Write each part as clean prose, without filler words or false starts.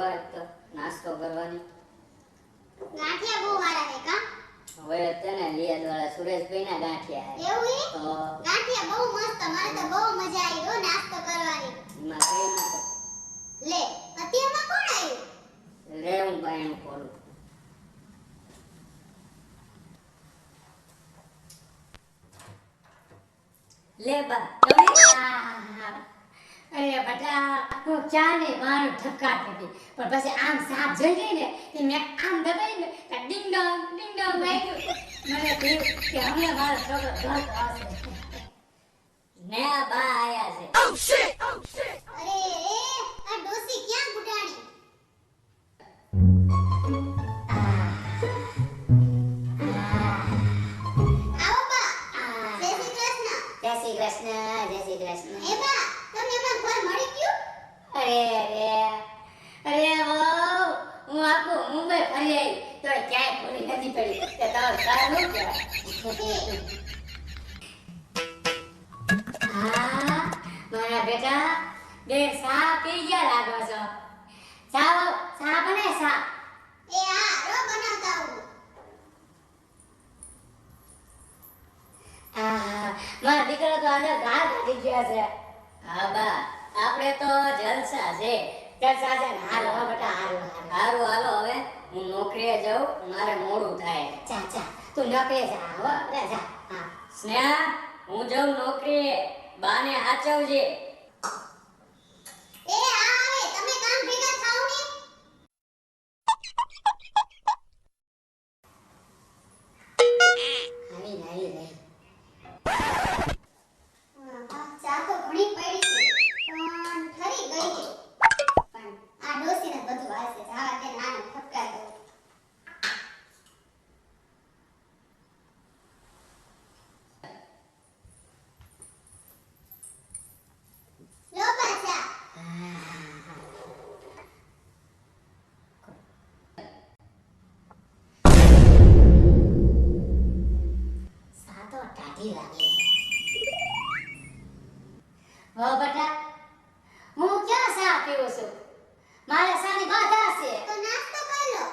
આજ તો નાસ્તો કરવાની ગાંઠિયા બહુ સારા છે કા હવે તને લિયા દ્વારા સુરેશભાઈ ના ગાંઠિયા એવું ઈ તો ગાંઠિયા બહુ મસ્ત મને તો બહુ મજા આવી હો નાસ્તો કરવાની એમાં કઈ નતો લે અત્યારમાં કોણ આવ્યું રે હું બાયણું ખોલું લે બા તમે અરે બટા હું ચા ને મારું ઠપકા હતી પણ પછી આમ સાપ જોઈ ગઈ ને તે મેં આમ દબાઈ ને ડિંગ ડોંગ વાગ્યું મને થયું કે હવે મારો છોકરો ઘર આવશે ને આ બા આયા છે અરે આ ડોસી ક્યાં ગુડાણી આવો બા જય શ્રી કૃષ્ણ જય શ્રી કૃષ્ણ એ બા તમને અમાર ઘર મળી ગયું અરે વો હું આખું મુંબઈ ફરી આવી તો ક્યાંય ભૂલી નથી પડી કે તારો સારું કહેવાય હા મારા બેટા બે સા પી ગયા લાગો છો સા બને સા એ હા રો બનાવતા હું મારા દીકરો તો અંદર ઘા કાઢી ગયા છે હા બા આપણે તો જલસા છે જલસા છે ને હાલો હો બેટા હાલો હારું હાલો હવે હું નોકરીએ જાઉં મારે મોડું થાય ચા તું નોકરી જા હો રે જા હા સ્નેહા હું જાઉં નોકરીએ બાને હાચવજે એ હા આવે તમે કામ ભેગા થાઓ ને આવી રહી ચા તો ઘણી પડી છે પણ ઠરી ગઈ છે પણ આ ડોસીને બધું વાસે જાવા દે નાનો ફટકાર દો લો પાછા સા તો ટાઢી લાગે હો બેટા હું ક્યાં સા પીવું છું મારે સાની બાધા છે તો નાસ્તો કરી લો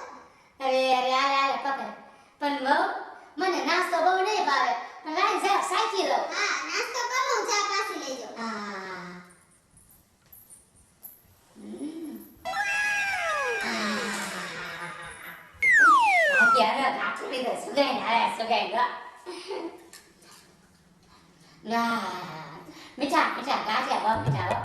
અરે પકડ પણ બહુ મને નાસ્તો બહુ નહીં ભાવે પણ લાઈન જરાક સાચી લો હા નાસ્તો કરો હું ચા પાછી લઈ જાઉં અત્યારે ગાંઠી લીધે સુગાઈ ગયો મીઠા ગાંઠિયા બહુ મીઠા હો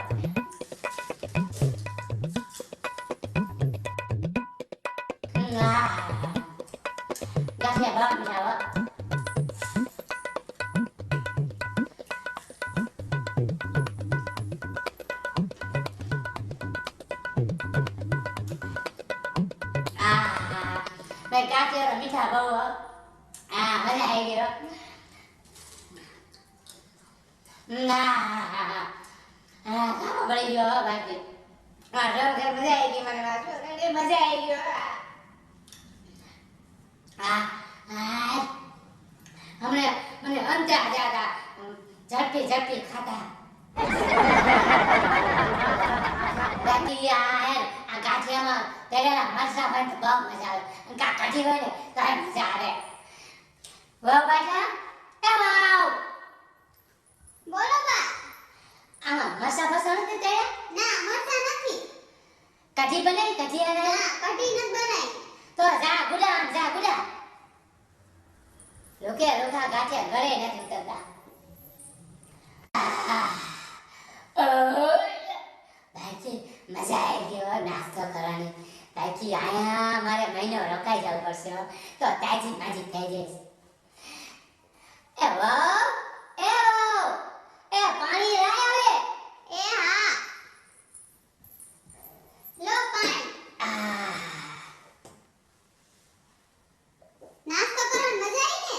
ગાંઠિયા બહુ મીઠા હો ભાઈ ગાંઠિયા મીઠા બહુ હો મજા આવી ગયો બળી ગયો બાકી મજા આવી ગઈ મને મજા આવી ગયો હમણે મને અંજા જાતા ઝડપી ખાતા બાકી આ ગાંઠિયામાં તેરેલા મરચા હોય તો બહુ મજા આવે અને કા કઢી હોય ને તો મજા આવે વાહ બેટા એ વાવ બોલો બા આમાં મરચા ફસણ નથી તે ના મરચા નથી કઢી બનાવી કઢી અને ના કઢી નથી બનાવી તો જા ગુડા લોખા ગાંઠિયા ઘરે નથી ઉતરતા બાકી મજા આવી ગયો નાસ્તો કરવાની બાકી આયા મારે મહિનો રોકાઈ જવું પડશે તો તાજી માજી થઈ જઈશ એ પાણી લાય આવે એ હા લો પાણી નાસ્તો કરવાની મજા આવી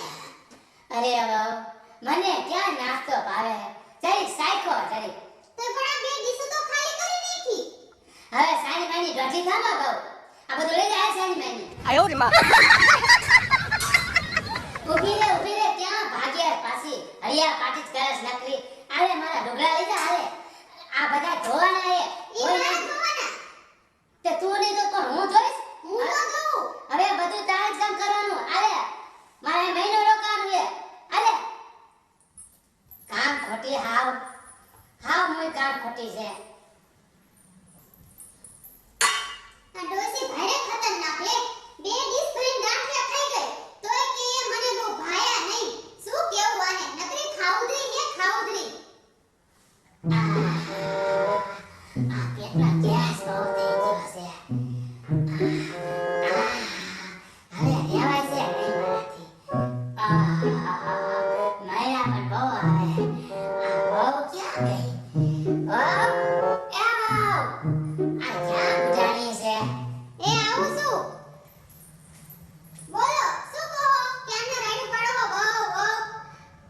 ને અરે મને ક્યાં નાસ્તો ભાવે જરી સાયકો જરી તો પણ આ બે ડીશો તો ખાલી કરી નાખી હવે સાની માની ગઢી ખાવા બહુ આ બધું લઈ જાય સાની માની આયો રે માં ઊભી રે ત્યાં ભાગ્યા પાછી હરિયા પાટી જ કરસ નકરી આલે મારા ઢોગળા લઈ જા હાલે આ બધા ધોવાના એ ના જોવાના તે તું નહીં તો આ પેટના ગેસ બહુ થઈ ગયો છે. હવે રહેવાય છે નહીં મારાથી. માયા પણ બહુ આવે. આ બહુ ક્યાં ગઈ? બહુ? એ બહુ! આ ક્યાં ઉજાણી છે? એ આવું છું. બોલો શું કહો? ક્યાંના રાયડું પાડો બહુ બહુ.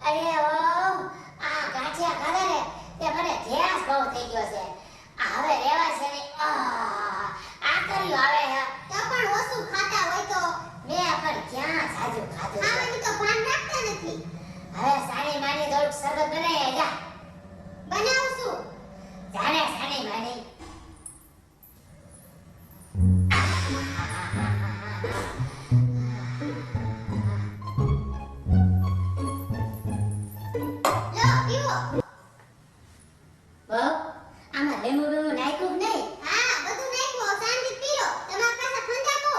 અરે બહુ! આ ગાંઠિયા ખાધા ને તે મને ગેસ બહુ થઈ ગયો છે. આ હવે રહેવાય છે નહીં. આ કર્યું આવે હે. તો પણ ઓછું ખાતા હોય તો મેં પણ ક્યાં સાજુ ખાધું છે. ખાવાની તો ભાન રાખતા નથી. હવે સાની માની થોડુંક શરબત બનાવી જા. બનાવું છું. જાને સાની માની. લો પીવો. બહુ આમાં લીંબુ બીંબુ નાખ્યું કે નહીં? હા બધું નાખ્યું. શાંતિથી પી લો. તમારી પાસે ઠંડા કહો.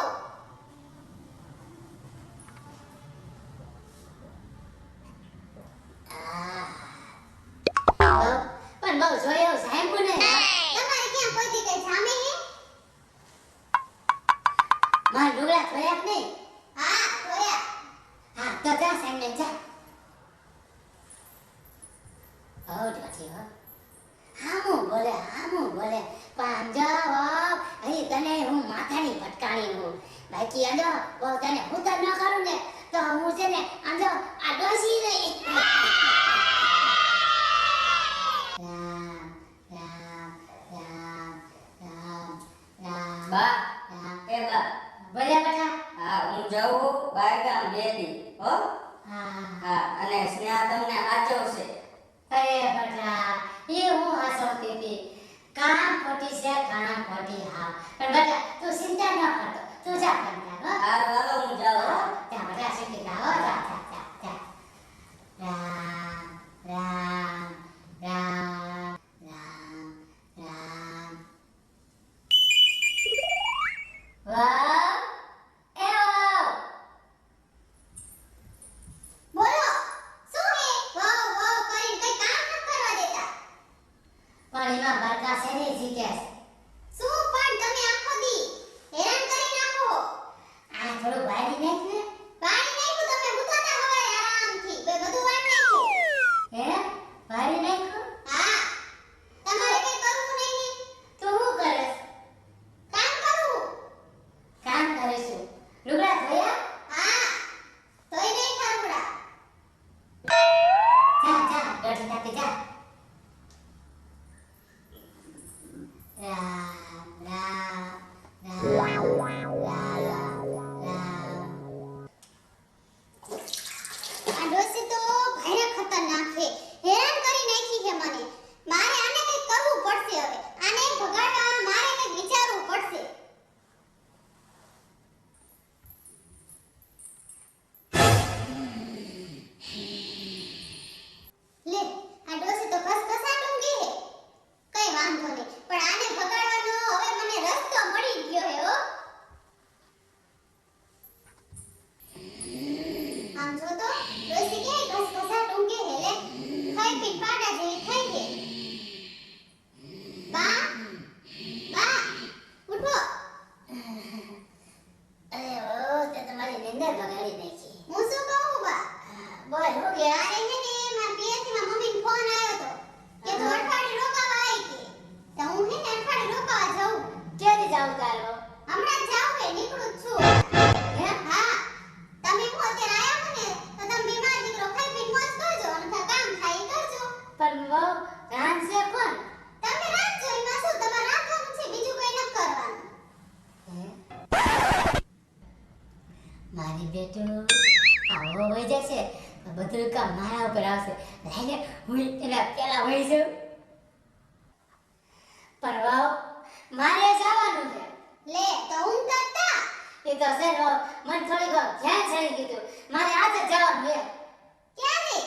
બહુ પણ બહુ જોયો સાંભળ્યું નહીં હો. તમારે ક્યાં કોઈથી કઈ જામે હે? મારા લુગડા ધોયા કે નહીં? હા જોયા. હા તો જા સાંજે જા. બહુ ડોઠી હો. હામું બોલે પણ આમ જાઓ અહીં તને હું માથાની ભટકાણી હું. બાકી આજો બહુ તને હું તો ન કરું ને તો હું છે ને આજો આ ડોસી નહીં. રામ રામ રામ રામ રામ બા રામ. એ બા બોલે બેટા. હા હું જાઉં બાયગામ બેટી હો. હા હા અને સ્નેહા તમને સાચવશે. અરે બેટા એ હું હસવતી હતી. કામ ખોટી છે કામ ખોટી હા. પણ બેટા તું ચિંતા ન કરતો. તું જા કંટા હો. હાર વાલો હું જાઉં હો. જા બેટા શીખી હો. જા જા જા જા. રામ રામ રામ રામ રામ. વાહ એ વાહ. બોલો શું હે? વહુ વહુ કરીને કઈ કામ ન કરવા દેતા. પણ એમાં બરકા છે ને જીતે. શું પણ તમે આખો દી હેરાન કરી નાખો. આ થોડું વારી નાખ ને. પાણી નાખ્યું તમે ઉઠાતા હવારે આરામથી. બે બધું વાટ નાખ્યું. હે વારી નાખ્યું? હા તમારે કઈ કરવું નહીં ને. તું શું કરસ? કામ કરવું. કામ કરીશું. લુગડા ધોયા? હા તોય નહીં ખરવડા. જા જા દોઢી નાખી જા. રામ રામ રામ રામ રામ. આ ડોસી તો ભારે ખતરનાક છે. હેરાન કરી નાખી છે મને. મારે આને કંઈક કરવું પડશે હવે. આને ભગાડવા મારે કંઈક વિચારવું પડશે. લે આ ડોસી તો ખસખસાટ ઊંઘી છે. કઈ વાંધો નહીં. પણ આને ભગાડવાનો હવે મને રસ્તો મળી ગયો હે હો. આમ જો તો ડોસી કે ખસખસાટ ઊંઘે હે લે. ખાઈ પી પાડા જેવી થઈ ગઈ. બા બા ઉઠો. અરે ઓ તે તમારી નિંદર બગાડી નાખી. હું શું કહું બા? બોલ હું ગયા? અરે હે ને મારા પિયરથી મમ્મીનો ફોન આવ્યો તો કે તું અઠવાડિયું રોકાવા આવી કે. તો હું હે ને અઠવાડિયું રોકાવા જાઉં. ક્યારે જાવ તારો? હમણાં જ જાઉં હે નીકળું જ છું. હે? હા તમે હું અત્યારે આયા હો ને તો તમે બીમાર દીકરો ખાઈ પીને મોજ કરજો અને કામ થાય ઈ કરજો. પણ બહુ રાંધશે કોણ? તમે રાખજો એમાં શું તમારે રાખવાનું છે બીજું કઈ ન કરવાનું. હે? મારી બેટું આવો હોય જશે તો બધું કામ મારા ઉપર આવશે. લઈને હું એના પેલા હોય જાઉં. પણ વાવ મારે જવાનું છે. લે તો હું કરતા એ તો છે વાવ મને થોડીક વાર ધ્યાન ચડી ગયું. મારે આજે જ જવાનું છે. ક્યારે?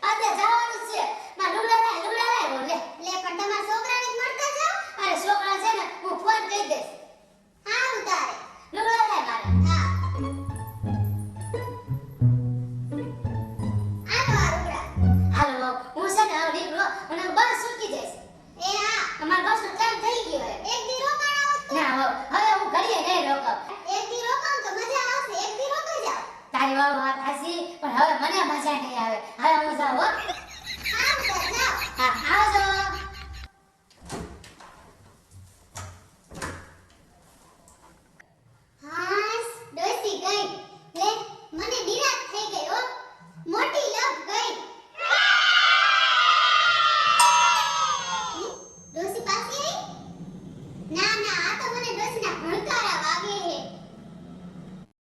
આજે જવાનું જ છે. મારા લુગડા લાય બોલ લે. લે પણ તમારા છોકરાને જ મળતા જાઓ. અરે છોકરા છે ને હું ફોન કરી દઈશ. હારું તારે. લુગડા લાય મારે. હા આલો આ રૂગડા. હાલો વાવ હું છે ને હવે નીકળો અને બસ છૂટી જઈશ. એ હા અમારા બસનો ટાઈમ થઈ ઈ હોય. એક દી રોકાણ આવો તો ના હવે હું ઘડીએ નહીં રોકાવ. એક દી રોકાણ તો મજા આવશે એક દી રોકાઈ જાવ તારી વાત હાચી પણ હવે મને મજા નહીં આવે. હવે હું જાઉં હો. આવ તો જાવ હા આવો